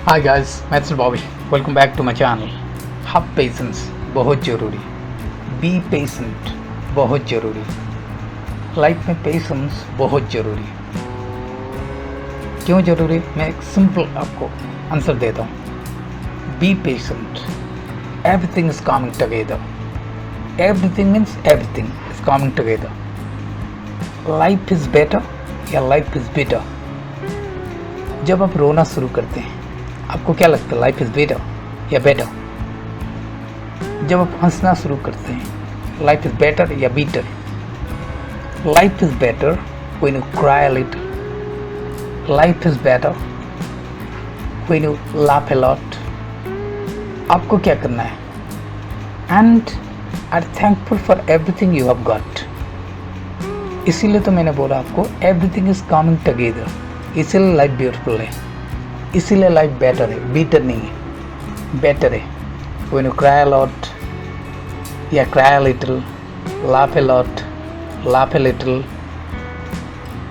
हाय guys, मैं Bobby. Welcome back to my channel. Have patience, बहुत ज़रूरी। बी पेशेंट, बहुत ज़रूरी। लाइफ में पेशेंस बहुत ज़रूरी। क्यों ज़रूरी? मैं एक सिंपल आपको आंसर देता हूँ। Be patient, everything is coming together. Everything means everything is coming together. Life is better या लाइफ इज़ बेटर। जब आप रोना शुरू करते हैं, आपको क्या लगता है? लाइफ इज़ बेटर या बेटर? जब आप हंसना शुरू करते हैं, लाइफ इज़ बेटर या bitter? Life is better when you cry a little. Life is better when you laugh a lot. आपको क्या करना है? And are thankful for everything you have got. इसीलिए तो मैंने बोला आपको, एवरीथिंग इज कमिंग टुगेदर। इसीलिए लाइफ ब्यूटीफुल है, इसीलिए लाइफ बेटर है, बीटर नहीं है, बेटर है। When you cry a lot या cry a little, laugh a lot, laugh a little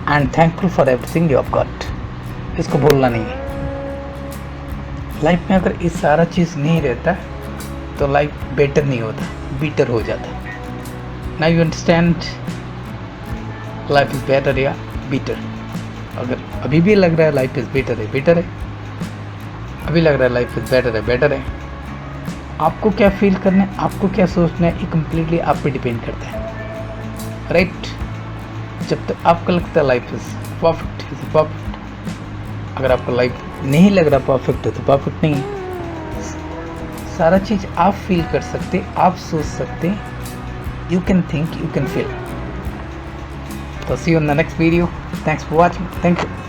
and thankful for everything you have got. इसको भूलना नहीं है। लाइफ में अगर ये सारा चीज़ नहीं रहता तो लाइफ बेटर नहीं होता, बीटर हो जाता। Now you understand, life is better या बीटर। अगर अभी भी लग रहा है लाइफ इज़ बेटर है, बेटर है। अभी लग रहा है लाइफ इज़ बेटर है, बेटर है। आपको क्या फील करना है, आपको क्या सोचना है, ये कम्प्लीटली आप पे डिपेंड करता है, राइट? जब तक आपको लगता है life is perfect, is perfect. अगर आपको लाइफ नहीं लग रहा परफेक्ट है तो परफेक्ट नहीं है। सारा चीज़ आप फील कर सकते, आप सोच सकते। You can think, you can feel. So see you in the next video. Thanks for watching. Thank you.